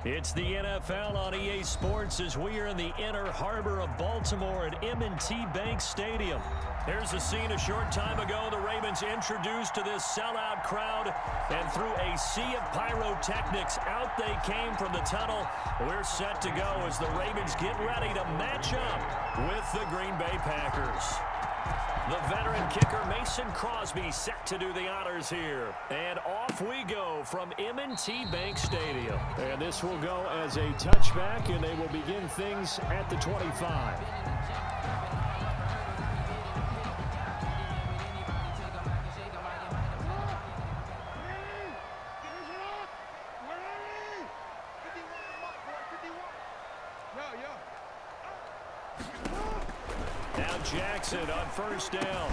It's the NFL on EA Sports as we are in the inner harbor of Baltimore at M&T Bank Stadium. Here's a scene a short time ago. The Ravens introduced to this sellout crowd, and through a sea of pyrotechnics, out they came from the tunnel. We're set to go as the Ravens get ready to match up with the Green Bay Packers. The veteran kicker Mason Crosby set to do the honors here. And off we go from M&T Bank Stadium. And this will go as a touchback, and they will begin things at the 25. Jackson on first down.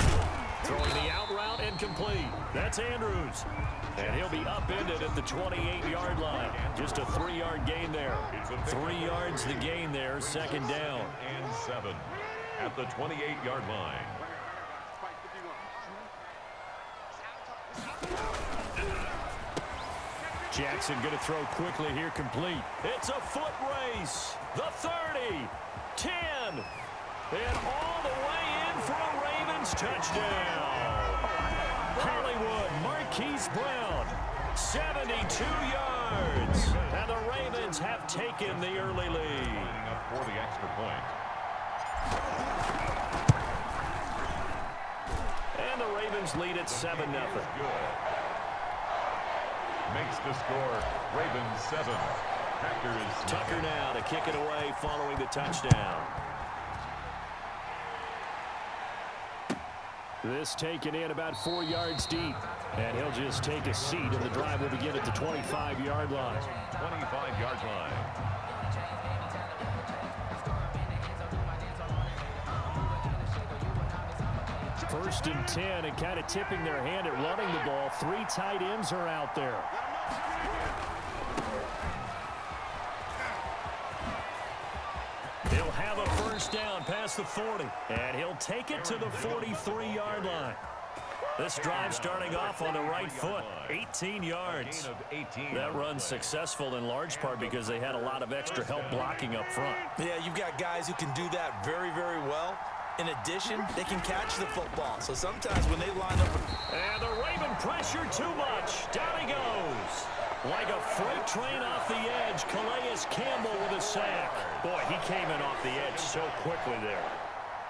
Throwing the out route and complete. That's Andrews. And he'll be upended at the 28-yard line. Just a 3-yard gain there. 3 yards the gain there, second down. And 7 at the 28-yard line. Jackson going to throw quickly here, complete. It's a foot race. The 30, 10, and all the way in for a Ravens touchdown. Hollywood Marquise Brown, 72 yards. And the Ravens have taken the early lead. Up for the extra point. And the Ravens lead at 7-0. Makes the score. Ravens 7. Packers. Tucker now to kick it away following the touchdown. This taken in about 4 yards deep. And he'll just take a seat, and the drive will begin at the 25-yard line. 25-yard line. First and 10, and kind of tipping their hand at running the ball. 3 tight ends are out there. He'll have a first down past the 40, and he'll take it to the 43-yard line. This drive starting off on the right foot, 18 yards. That run's successful in large part because they had a lot of extra help blocking up front. Yeah, you've got guys who can do that very, very well. In addition, they can catch the football. So sometimes when they line up... And the Raven pressure too much. Down he goes. Like a freight train off the edge, Calais Campbell with a sack. Boy, he came in off the edge so quickly there.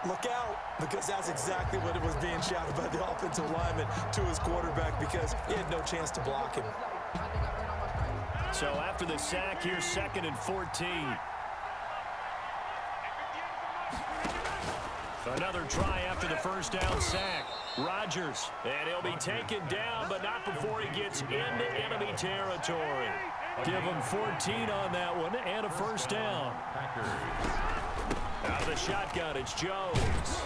Look out, because that's exactly what it was being shouted by the offensive lineman to his quarterback because he had no chance to block him. So after the sack, here's 2nd and 14. Another try after the first down sack. Rodgers, and he'll be taken down, but not before he gets into enemy territory. Give him 14 on that one and a first down. Out of the shotgun, it's Jones.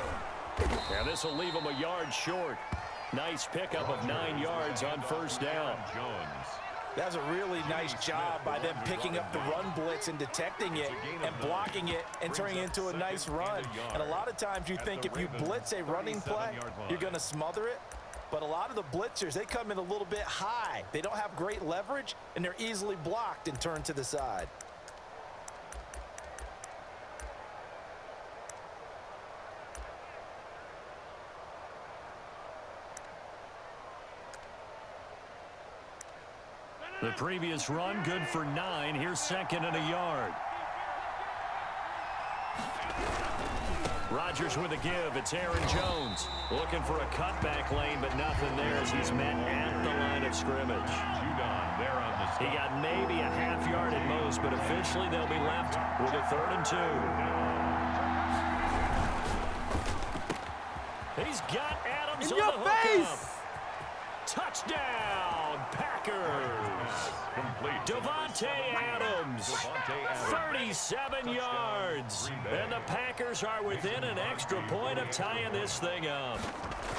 And this will leave him a yard short. Nice pickup of 9 yards on first down. Jones. That's a really nice job by them picking up the run blitz and detecting it and blocking it and turning it into a nice run. And a lot of times you think if you blitz a running play, you're going to smother it. But a lot of the blitzers, they come in a little bit high. They don't have great leverage, and they're easily blocked and turned to the side. The previous run, good for 9. Here's 2nd and a yard. Rodgers with a give. It's Aaron Jones. Looking for a cutback lane, but nothing there as he's met at the line of scrimmage. Judon there on the stop. He got maybe a half yard at most, but officially they'll be left with a 3rd and 2. He's got Adams on the hookup. Touchdown, Packers. Complete. Devontae Adams, 37 yards. And the Packers are within an extra point of tying this thing up.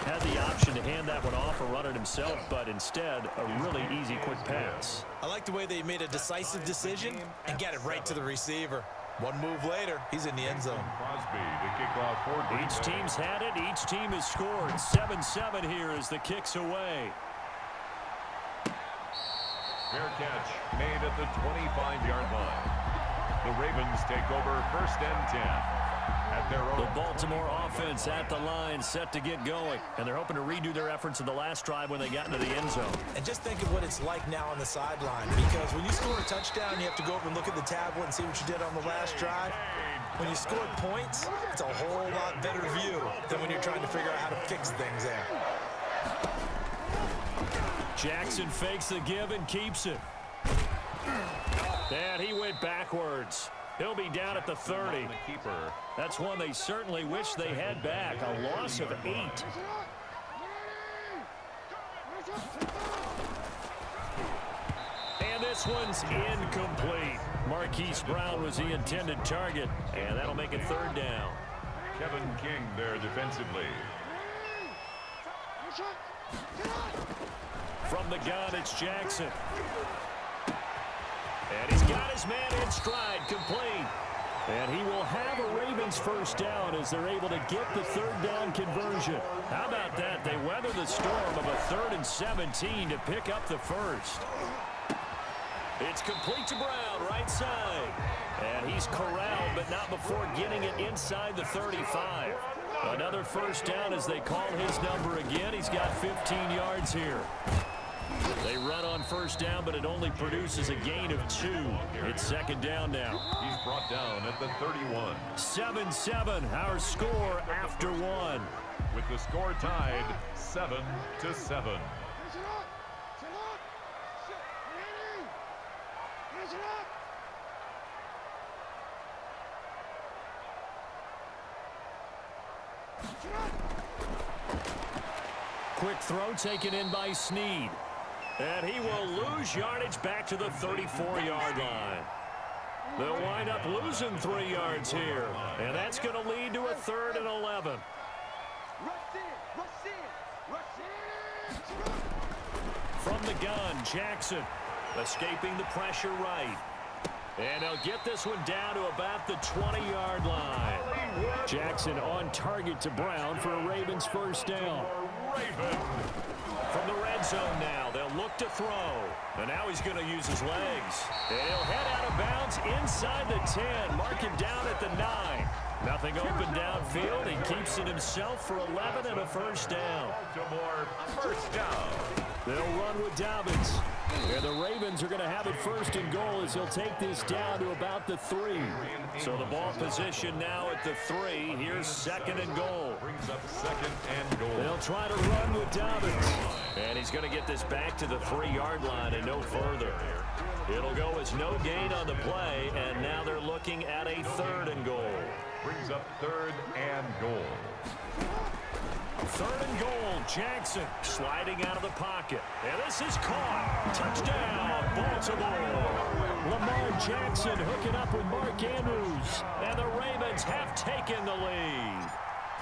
Had the option to hand that one off or run it himself, but instead, a really easy quick pass. I like the way they made a decisive decision and got it right to the receiver. One move later, he's in the end zone. Crosby, the kickoff for Green Bay. Each team's had it. Each team has scored. 7-7 here as the kick's away. Fair catch made at the 25-yard line. The Ravens take over 1st and 10. At their own. The Baltimore offense at the line, set to get going. And they're hoping to redo their efforts in the last drive when they got into the end zone. And just think of what it's like now on the sideline. Because when you score a touchdown, you have to go over and look at the tablet and see what you did on the last drive. When you scored points, it's a whole lot better view than when you're trying to figure out how to fix things there. Jackson fakes the give and keeps it. And he went backwards. He'll be down at the 30. That's one they certainly wish they had back. A loss of 8. And this one's incomplete. Marquise Brown was the intended target, and that'll make it 3rd down. Kevin King there defensively. From the gun, it's Jackson. And he's got his man in stride, complete. And he will have a Ravens 1st down as they're able to get the 3rd down conversion. How about that? They weather the storm of a 3rd and 17 to pick up the 1st. It's complete to Brown, right side. And he's corralled, but not before getting it inside the 35. Another 1st down as they call his number again. He's got 15 yards here. They run on 1st down, but it only produces a gain of 2. It's 2nd down now. He's brought down at the 31. 7-7, our score after 1. With the score tied 7-7. Quick throw taken in by Snead. And he will lose yardage back to the 34-yard line. They'll wind up losing 3 yards here. And that's going to lead to a 3rd and 11. From the gun, Jackson escaping the pressure right. And he'll get this one down to about the 20-yard line. Jackson on target to Brown for a Ravens 1st down. From the red zone now, they'll look to throw. And now he's going to use his legs. And he'll head out of bounds inside the 10. Mark him down at the 9. Nothing open downfield. He keeps it himself for 11 and a 1st down. Baltimore 1st down. They'll run with Dobbins. And the Ravens are going to have it 1st and goal as he'll take this down to about the 3. So the ball position now at the 3. Here's 2nd and goal. Brings up 2nd and goal. They'll try to run with Dobbins. And he's going to get this back to the 3-yard line and no further. It'll go as no gain on the play, and now they're looking at a 3rd and goal. Brings up 3rd and goal. 3rd and goal, Jackson sliding out of the pocket. And this is caught. Touchdown, Baltimore. Lamar Jackson hooking up with Mark Andrews. And the Ravens have taken the lead.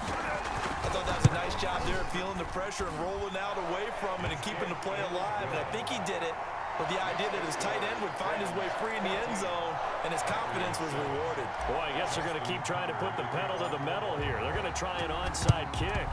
I thought that was a nice job there, feeling the pressure and rolling out away from it and keeping the play alive. And I think he did it with the idea that his tight end would find his way free in the end zone, and his confidence was rewarded. Boy, I guess they're going to keep trying to put the pedal to the metal here. They're going to try an onside kick.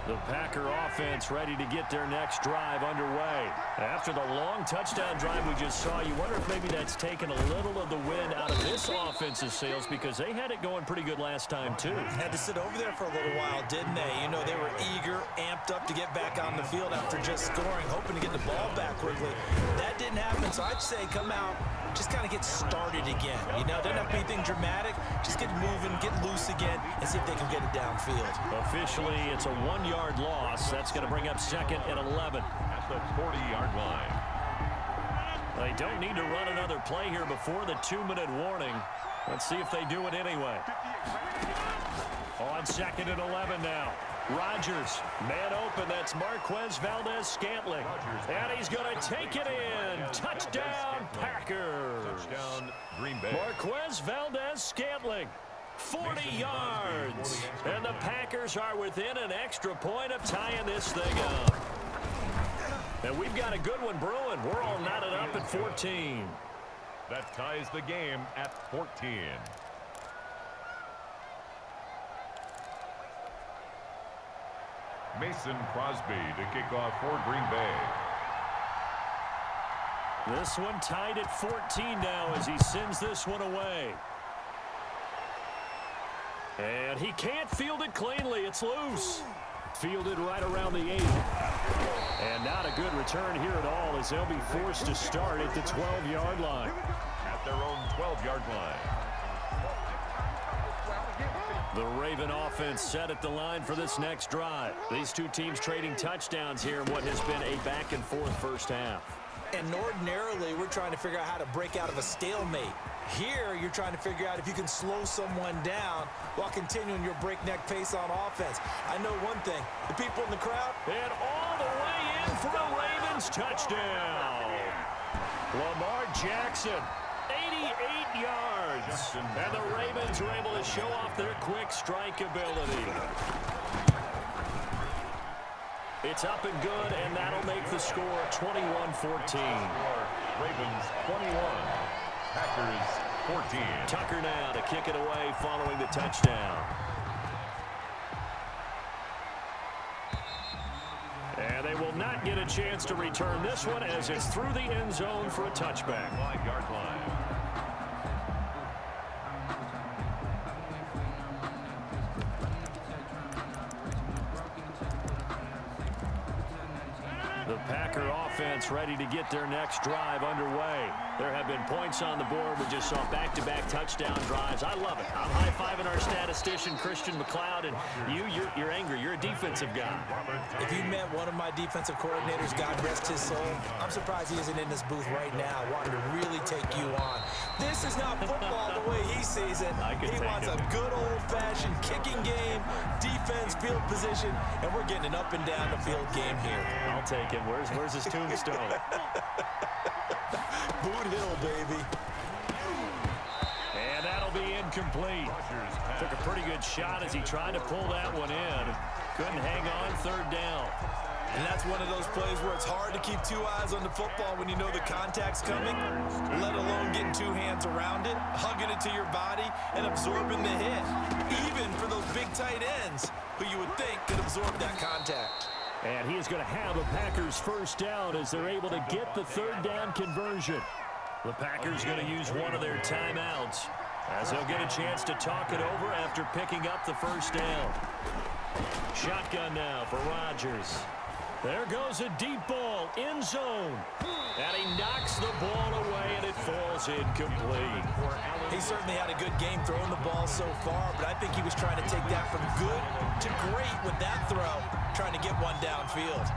The Packer offense ready to get their next drive underway. After the long touchdown drive we just saw, you wonder if maybe that's taken a little of the wind out of this offense's sails because they had it going pretty good last time, too. Had to sit over there for a little while, didn't they? You know, they were eager, amped up to get back on the field after just scoring, hoping to get the ball back quickly. That didn't happen, so I'd say come out, just kind of get started again. You know, doesn't have to be anything dramatic. Just get moving, get loose again, and see if they can get it downfield. Officially, it's a 1-yard loss. That's going to bring up 2nd and 11. At the 40-yard line. They don't need to run another play here before the 2-minute warning. Let's see if they do it anyway. On 2nd and 11 now. Rodgers, man open. That's Marquez Valdez-Scantling. And he's going to take it in. Touchdown, Packers. Touchdown, Green Bay. Marquez Valdez-Scantling. 40 yards. And the Packers are within an extra point of tying this thing up. And we've got a good one brewing. We're all knotted up at 14. That ties the game at 14. Mason Crosby to kick off for Green Bay. This one tied at 14 now as he sends this one away. And he can't field it cleanly. It's loose. Fielded right around the 8. And not a good return here at all as they'll be forced to start at the 12-yard line. At their own 12-yard line. The Raven offense set at the line for this next drive. These two teams trading touchdowns here in what has been a back-and-forth first half. And ordinarily, we're trying to figure out how to break out of a stalemate. Here, you're trying to figure out if you can slow someone down while continuing your breakneck pace on offense. I know one thing. The people in the crowd. And all the way in for a Ravens touchdown. Lamar Jackson, 88 yards. And the Ravens are able to show off their quick strike ability. It's up and good, and that'll make the score 21-14. Ravens 21. Packers 14. Tucker now to kick it away following the touchdown. And they will not get a chance to return this one as it's through the end zone for a touchback. 5-yard line. The Packer offense ready to get their next drive underway. There have been points on the board. We just saw back-to-back touchdown drives. I love it. I'm high-fiving our statistician, Christian McLeod, and you're angry. You're a defensive guy. If you met one of my defensive coordinators, God rest his soul, I'm surprised he isn't in this booth right now wanting to really take you on. This is not football the way he sees it. He wants a good old-fashioned kicking game, defense, field position, and we're getting an up-and-down-the-field game here. I'll take it. Where's his tombstone? Boot Hill, baby. And that'll be incomplete. Took a pretty good shot as he tried to pull that one in. Couldn't hang on third down. And that's one of those plays where it's hard to keep two eyes on the football when you know the contact's coming, let alone getting two hands around it, hugging it to your body, and absorbing the hit. Even for those big tight ends who you would think could absorb that contact. And he is going to have a Packers first down as they're able to get the third down conversion. The Packers going to use one of their timeouts as they'll get a chance to talk it over after picking up the first down. Shotgun now for Rodgers. There goes a deep ball, end zone. And he knocks the ball away, and it falls incomplete. He certainly had a good game throwing the ball so far, but I think he was trying to take that from good to great with that throw, trying to get one downfield.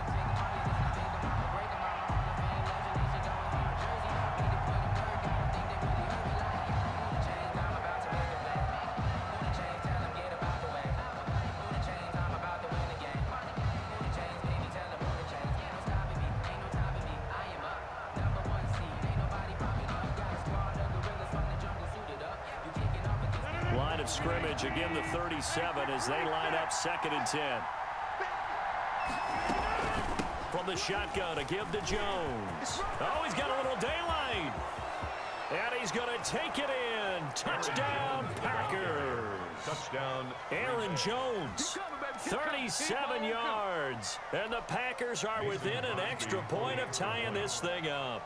Line of scrimmage, again the 37 as they line up 2nd and 10. From the shotgun, a give to Jones. Oh, he's got a little daylight. And he's going to take it in. Touchdown, Packers. Touchdown. Aaron Jones, 37 yards. And the Packers are within an extra point of tying this thing up.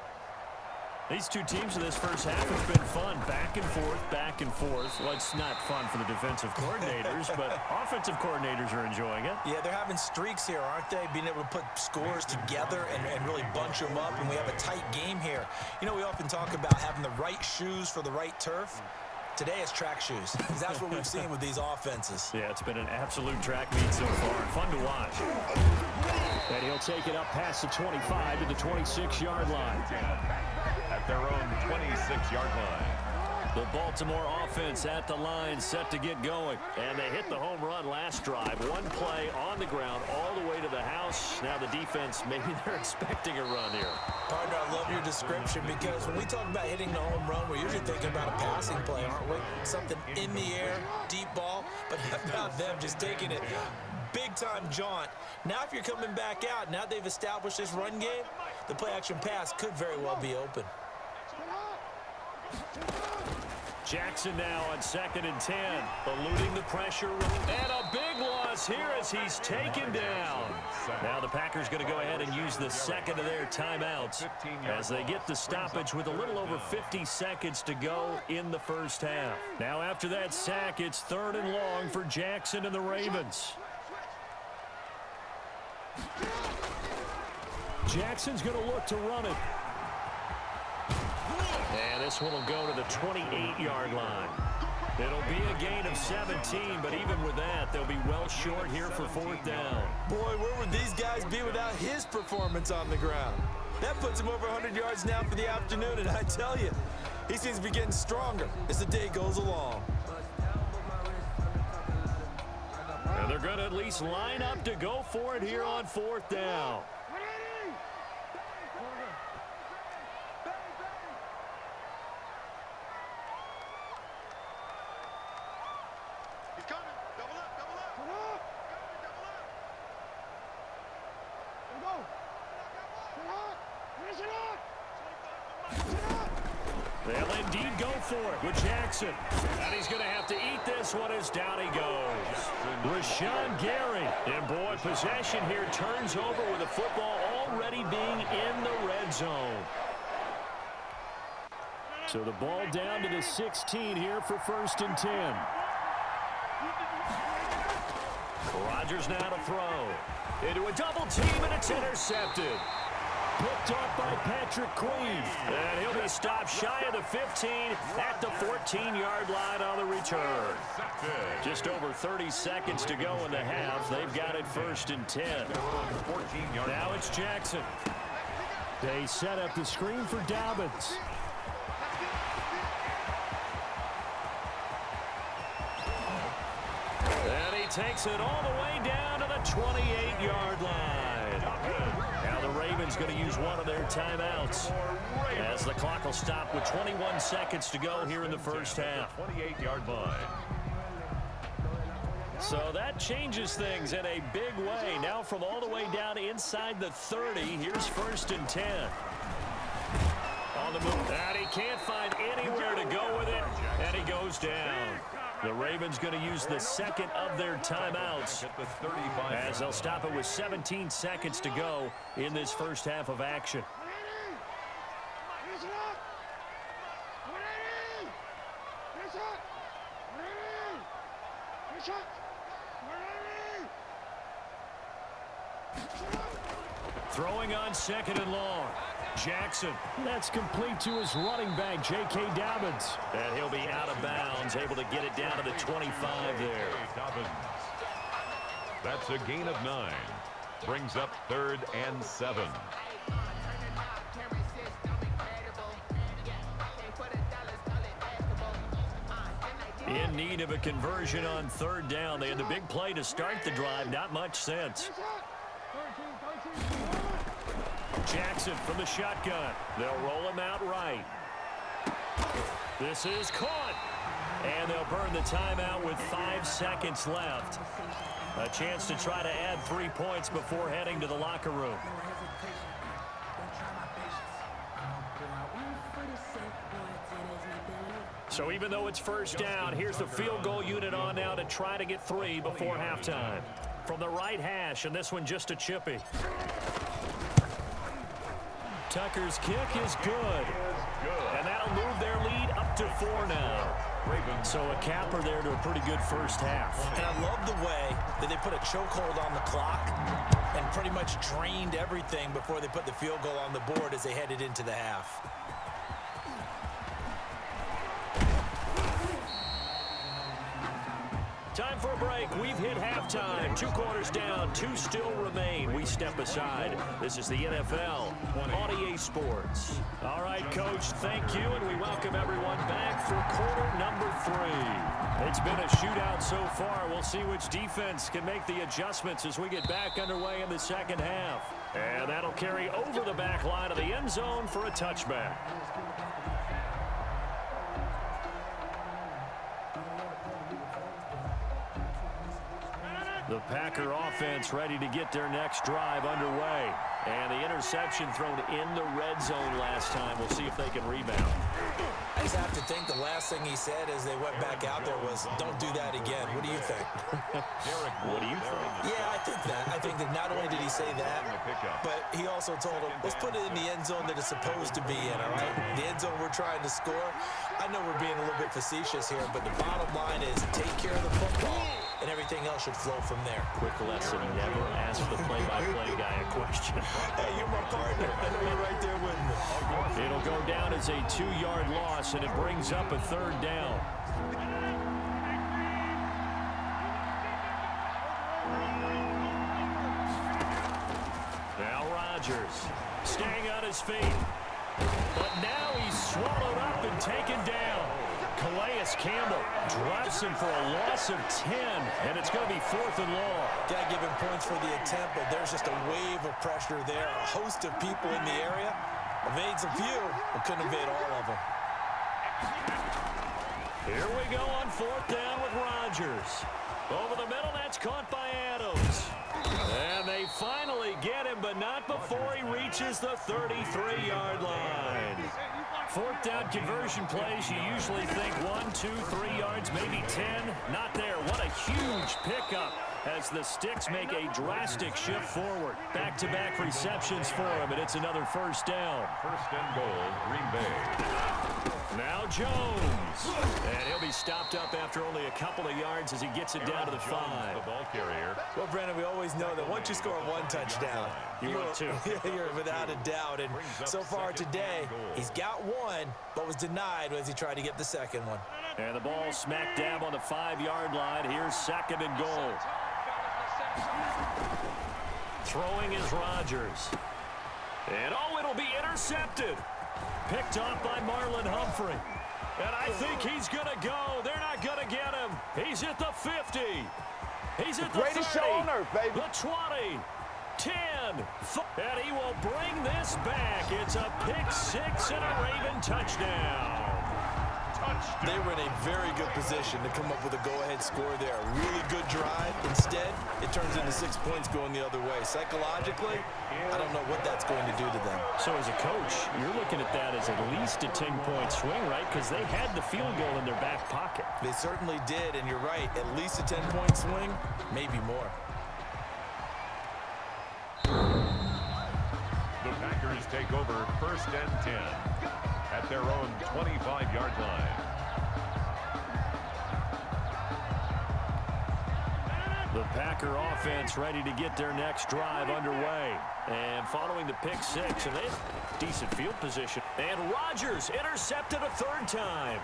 These two teams in this first half have been fun. Back and forth, back and forth. Well, it's not fun for the defensive coordinators, but offensive coordinators are enjoying it. Yeah, they're having streaks here, aren't they? Being able to put scores together and really bunch them up, and we have a tight game here. You know, we often talk about having the right shoes for the right turf. Today it's track shoes, because that's what we've seen with these offenses. Yeah, it's been an absolute track meet so far. Fun to watch. And he'll take it up past the 25 to the 26-yard line. At their own 26-yard line. The Baltimore offense at the line, set to get going. And they hit the home run last drive. One play on the ground all the way to the house. Now the defense, maybe they're expecting a run here. Partner, I love your description, because when we talk about hitting the home run, we're usually thinking about a passing play, aren't we? Something in the air, deep ball. But how about them just taking it big-time jaunt. Now if you're coming back out, now they've established this run game, the play-action pass could very well be open. Jackson now on 2nd and 10, eluding the pressure, and a big loss here as he's taken down. Now the Packers going to go ahead and use the second of their timeouts as they get the stoppage with a little over 50 seconds to go in the first half. Now after that sack, it's 3rd and long for Jackson and the Ravens. Jackson's going to look to run it. And this one will go to the 28-yard line. It'll be a gain of 17, but even with that, they'll be well short here for 4th down. Boy, where would these guys be without his performance on the ground? That puts him over 100 yards now for the afternoon, and I tell you, he seems to be getting stronger as the day goes along. And they're going to at least line up to go for it here on 4th down. They'll indeed go for it with Jackson. And he's going to have to eat this one as down he goes. Rashawn Gary. And boy, possession here turns over with the football already being in the red zone. So the ball down to the 16 here for 1st and 10. Rodgers now to throw. Into a double team, and it's intercepted. Picked off by Patrick Queen. And he'll be stopped shy of the 15 at the 14-yard line on the return. Just over 30 seconds to go in the half. They've got it 1st and 10. Now it's Jackson. They set up the screen for Dobbins. And he takes it all the way down to the 28-yard line. Now the Ravens going to use one of their timeouts as the clock will stop with 21 seconds to go here in the first half. 28-yard line. So that changes things in a big way. Now from all the way down inside the 30, here's 1st and 10. On the move, and he can't find anywhere to go with it, and he goes down. The Ravens going to use the second of their timeouts as they'll stop it with 17 seconds to go in this first half of action. Throwing on 2nd and long. Jackson. That's complete to his running back, J.K. Dobbins. And he'll be out of bounds, able to get it down to the 25 there. That's a gain of 9. Brings up 3rd and 7. In need of a conversion on 3rd down. They had the big play to start the drive. Not much sense. Jackson from the shotgun. They'll roll him out right. This is caught. And they'll burn the timeout with 5 seconds left. A chance to try to add 3 points before heading to the locker room. So even though it's 1st down, here's the field goal unit on now to try to get 3 before halftime. From the right hash, and this one just a chippy. Tucker's kick is good. And that'll move their lead up to 4 now. So a capper there to a pretty good first half. And I love the way that they put a chokehold on the clock and pretty much drained everything before they put the field goal on the board as they headed into the half. Time for a break. We've hit halftime. 2 quarters down. 2 still remain. We step aside. This is the NFL on EA Sports. All right, Coach, thank you, and we welcome everyone back for quarter number 3. It's been a shootout so far. We'll see which defense can make the adjustments as we get back underway in the second half. And that'll carry over the back line of the end zone for a touchback. The Packer offense ready to get their next drive underway. And the interception thrown in the red zone last time. We'll see if they can rebound. I just have to think the last thing he said as they went back out there was, don't do that again. What do you think? What do you think? Yeah, I think that. I think that not only did he say that, but he also told him, let's put it in the end zone that it's supposed to be in, all right? The end zone we're trying to score. I know we're being a little bit facetious here, but the bottom line is take care of the football, and everything else should flow from there. Quick lesson, never ask the play-by-play guy a question. Hey, you're my partner. I know you're right there with me. It'll go down as a 2-yard loss, and it brings up a 3rd down. Now Rodgers staying on his feet. But now he's swallowed up and taken down. Calais Campbell drops him for a loss of 10, and it's going to be 4th and long. Got to give him points for the attempt, but there's just a wave of pressure there. A host of people in the area. Evades a few, but couldn't evade all of them. Here we go on 4th down with Rodgers. Over the middle, that's caught by Adams. And they finally get him, but not before he reaches the 33-yard line. 4th down conversion plays, you usually think 1, 2, 3 yards, maybe 10. Not there. What a huge pickup as the Sticks make a drastic shift forward. Back-to-back receptions for him, and it's another 1st down. 1st and goal, Green Bay. Now Jones. And he'll be stopped up after only a couple of yards as he gets it down to the 5. The ball carrier. Well, Brandon, we always know that once you score 1 touchdown, you're without a doubt. And so far today, he's got 1, but was denied as he tried to get the 2nd one. And the ball smack dab on the 5-yard line. Here's 2nd and goal. Throwing is Rodgers. And it'll be intercepted. Picked off by Marlon Humphrey. And I think he's going to go. They're not going to get him. He's at the 50. He's at the 30. Greatest show on earth, baby. The 20. 10. And he will bring this back. It's a pick 6 and a Raven touchdown. They were in a very good position to come up with a go-ahead score there. A really good drive. Instead, it turns into 6 points going the other way. Psychologically, I don't know what that's going to do to them. So as a coach, you're looking at that as at least a 10-point swing, right? Because they had the field goal in their back pocket. They certainly did, and you're right. At least a 10-point swing, maybe more. The Packers take over 1st and 10 at their own 25-yard line. The Packer offense ready to get their next drive underway. And following the pick 6, and they have decent field position. And Rodgers intercepted a 3rd time.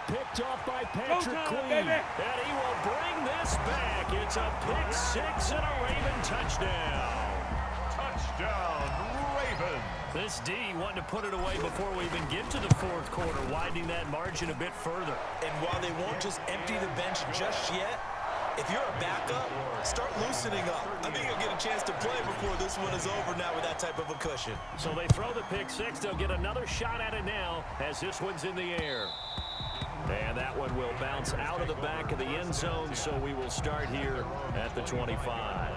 Picked off by Patrick Queen. And he will bring this back. It's a pick 6 and a Raven touchdown. Touchdown, Ravens. This D wanting to put it away before we even get to the 4th quarter, widening that margin a bit further. And while they won't just empty the bench just yet, if you're a backup, start loosening up. I think you'll get a chance to play before this one is over now with that type of a cushion. So they throw the pick 6. They'll get another shot at it now as this one's in the air. And that one will bounce out of the back of the end zone, so we will start here at the 25.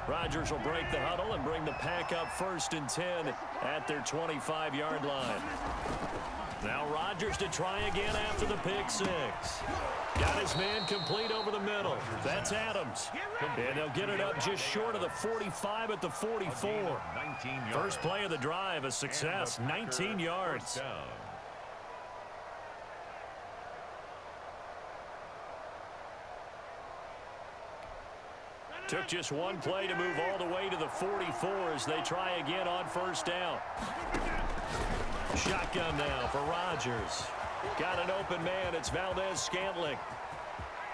Rodgers will break the huddle and bring the Pack up 1st and 10 at their 25-yard line. Now Rodgers to try again after the pick 6. Got his man complete over the middle. That's Adams. And they'll get it up just short of the 45 at the 44. First play of the drive, a success, 19 yards. Took just one play to move all the way to the 44 as they try again on 1st down. Shotgun now for Rodgers. Got an open man. It's Valdez-Scantling.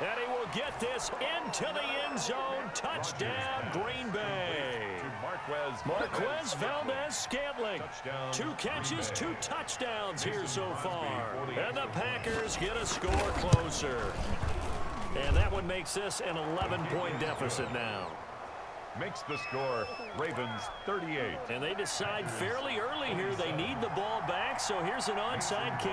And he will get this into the end zone. Touchdown, Green Bay. Marquez Valdez-Scantling. 2 catches, 2 touchdowns here so far. And the Packers get a score closer. And that one makes this an 11-point deficit now. makes the score Ravens 38. And they decide fairly early here they need the ball back, so here's an onside kick.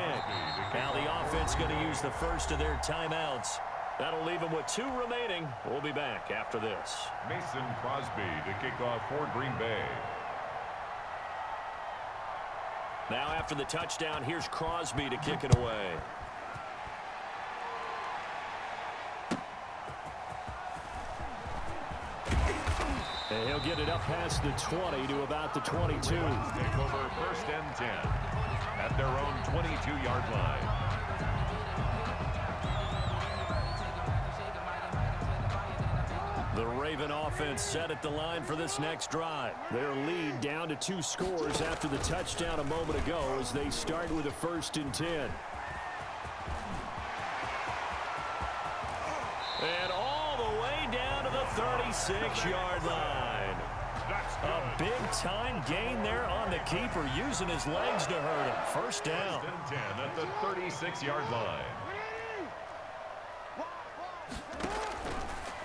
Now the offense going to use the first of their timeouts. That'll leave them with 2 remaining. We'll be back after this. Mason Crosby to kick off for Green Bay. Now after the touchdown, here's Crosby to kick it away. And he'll get it up past the 20 to about the 22. Take over first and 10 at their own 22-yard line. The Raven offense set at the line for this next drive. Their lead down to 2 scores after the touchdown a moment ago as they start with a 1st and 10. And all the way down to the 36-yard line. A big-time gain there on the keeper, using his legs to hurt him. First down. 1st and 10 at the 36-yard line.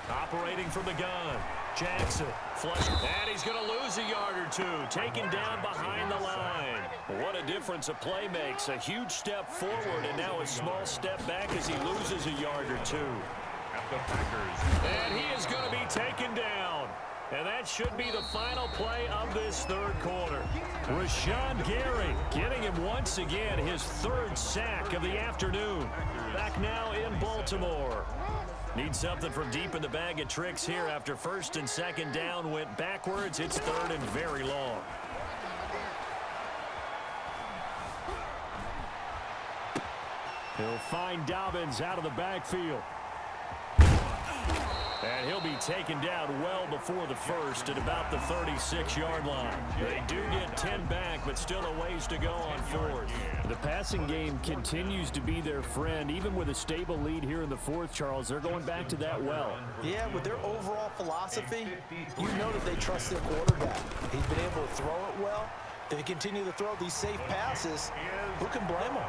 Operating from the gun, Jackson flush, and he's going to lose a yard or 2, taken down behind the line. What a difference a play makes. A huge step forward and now a small step back as he loses a yard or 2. At the Packers. And he is going to be taken down. And that should be the final play of this 3rd quarter. Rashawn Gary getting him once again his 3rd sack of the afternoon. Back now in Baltimore. Need something from deep in the bag of tricks here after 1st and 2nd down went backwards. It's 3rd and very long. He'll find Dobbins out of the backfield. And he'll be taken down well before the 1st at about the 36-yard line. They do get 10 back, but still a ways to go on 4th. The passing game continues to be their friend. Even with a stable lead here in the 4th, Charles, they're going back to that well. Yeah, with their overall philosophy, you know that they trust their quarterback. He's been able to throw it well. If they continue to throw these safe passes, who can blame them?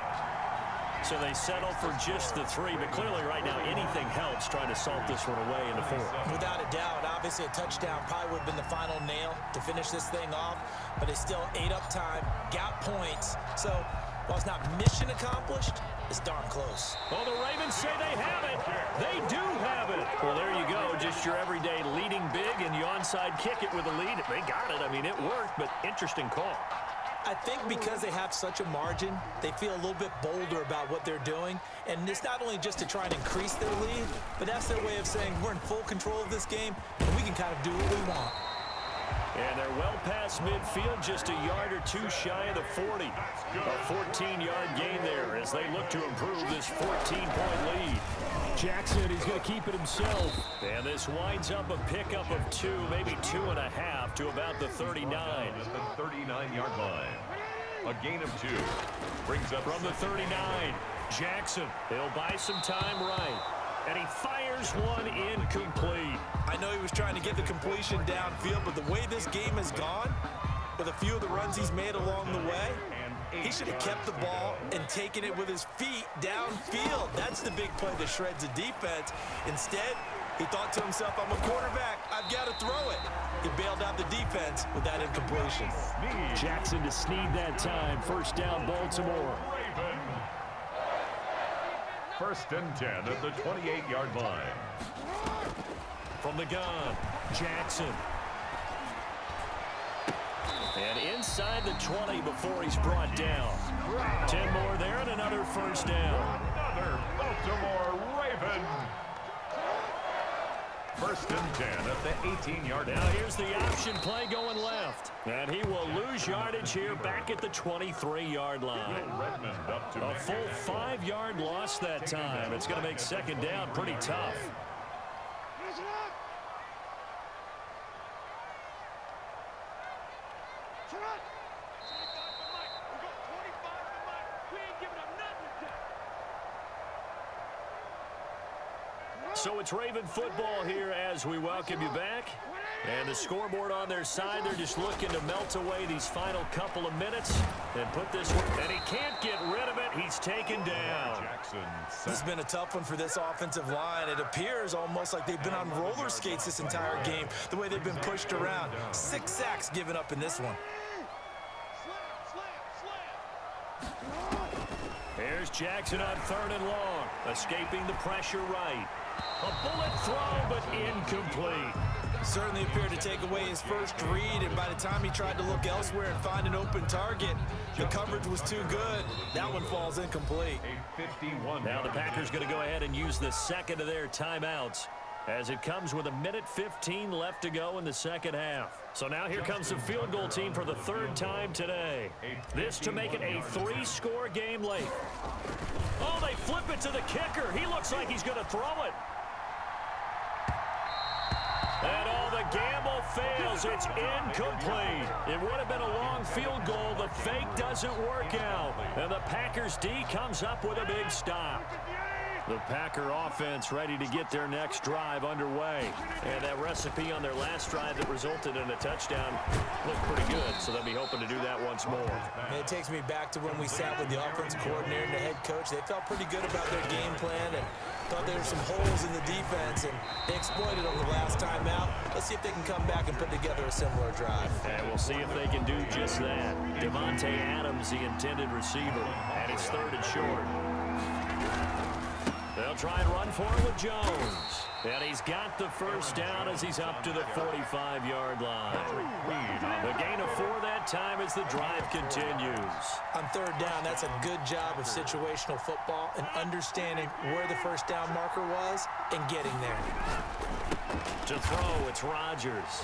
So they settle for just the 3, but clearly right now anything helps trying to salt this one away in the 4th. Without a doubt, obviously a touchdown probably would have been the final nail to finish this thing off, but it's still ate up time, got points. So while it's not mission accomplished, it's darn close. Well, the Ravens say they have it. They do have it. Well, there you go. Just your everyday leading big, and you onside kick it with a lead. They got it. I mean, it worked, but interesting call. I think because they have such a margin, they feel a little bit bolder about what they're doing. And it's not only just to try and increase their lead, but that's their way of saying we're in full control of this game, and we can kind of do what we want. And they're well past midfield, just a yard or 2 shy of the 40. A 14-yard gain there as they look to improve this 14-point lead. Jackson is going to keep it himself. And this winds up a pickup of 2, maybe 2.5 to about the 39. At the 39-yard line. A gain of 2. Brings up from the 39. Jackson, he'll buy some time right. And he fires one incomplete. I know he was trying to get the completion downfield, but the way this game has gone, with a few of the runs he's made along the way, he should have kept the ball and taken it with his feet downfield. That's the big play that shreds the defense. Instead, he thought to himself, I'm a quarterback. I've got to throw it. He bailed out the defense with that incompletion. Jackson to Snead that time. First down, Baltimore. First and 10 at the 28-yard line. From the gun, Jackson. And inside the 20 before he's brought down. 10 more there and another first down. Another Baltimore Raven. First and 10 at the 18-yard line. Now here's the option play going left. And he will lose yardage here back at the 23-yard line. A full 5-yard loss that time. It's going to make second down pretty tough. So it's Raven football here as we welcome you back. And the scoreboard on their side, they're just looking to melt away these final couple of minutes and put this one. And he can't get rid of it. He's taken down. This has been a tough one for this offensive line. It appears almost like they've been on roller skates this entire game, the way they've been pushed around. 6 sacks given up in this one. Here's Jackson on 3rd and long, escaping the pressure right. A bullet throw, but incomplete. Certainly appeared to take away his first read, and by the time he tried to look elsewhere and find an open target, the coverage was too good. That one falls incomplete. Now the Packers going to go ahead and use the second of their timeouts as it comes with 1:15 left to go in the second half. So now here comes the field goal team for the 3rd time today. This to make it a 3-score game late. Oh, they flip it to the kicker. He looks like he's going to throw it. And the gamble fails. It's incomplete. It would have been a long field goal. The fake doesn't work out. And the Packers D comes up with a big stop. The Packer offense ready to get their next drive underway. And that recipe on their last drive that resulted in a touchdown looked pretty good, so they'll be hoping to do that once more. And it takes me back to when we sat with the offensive coordinator and the head coach. They felt pretty good about their game plan and thought there were some holes in the defense, and they exploited them the last time out. Let's see if they can come back and put together a similar drive. And we'll see if they can do just that. Devontae Adams, the intended receiver, and it's 3rd and short. They'll try and run for it with Jones. And he's got the first down as he's up to the 45-yard line. The gain of 4 that time as the drive continues. On 3rd down, that's a good job of situational football and understanding where the first down marker was and getting there. To throw, it's Rodgers.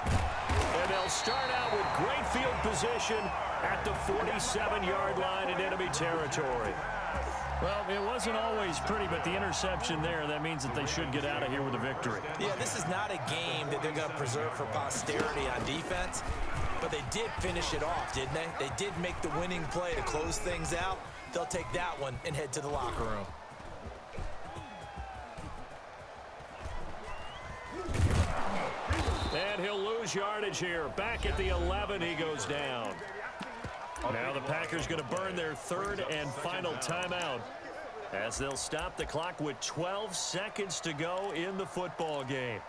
And they'll start out with great field position at the 47-yard line in enemy territory. Well, it wasn't always pretty, but the interception there, that means that they should get out of here with a victory. Yeah, this is not a game that they're going to preserve for posterity on defense, but they did finish it off, didn't they? They did make the winning play to close things out. They'll take that one and head to the locker room. And he'll lose yardage here. Back at the 11, he goes down. Now the Packers going to burn their 3rd and final timeout as they'll stop the clock with 12 seconds to go in the football game.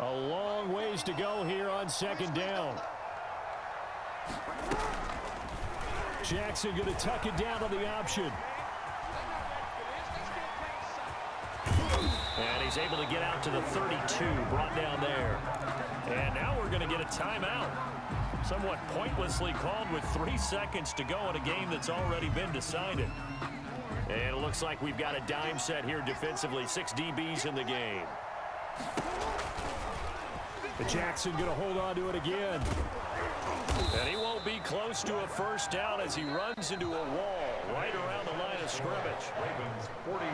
A long ways to go here on 2nd down. Jackson going to tuck it down on the option. And he's able to get out to the 32, brought down there. And now we're going to get a timeout. Somewhat pointlessly called with 3 seconds to go in a game that's already been decided. And it looks like we've got a dime set here defensively. 6 DBs in the game. But Jackson going to hold on to it again. And he won't be close to a first down as he runs into a wall right around the line of scrimmage. Ravens 41.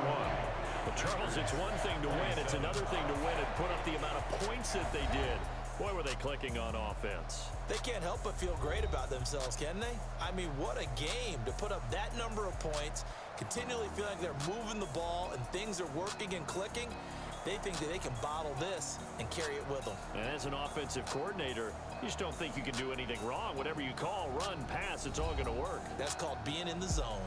But Charles, it's one thing to win. It's another thing to win and put up the amount of points that they did. Boy, were they clicking on offense. They can't help but feel great about themselves, can they? I mean, what a game to put up that number of points, continually feel like they're moving the ball and things are working and clicking. They think that they can bottle this and carry it with them. And as an offensive coordinator, you just don't think you can do anything wrong. Whatever you call, run, pass, it's all going to work. That's called being in the zone.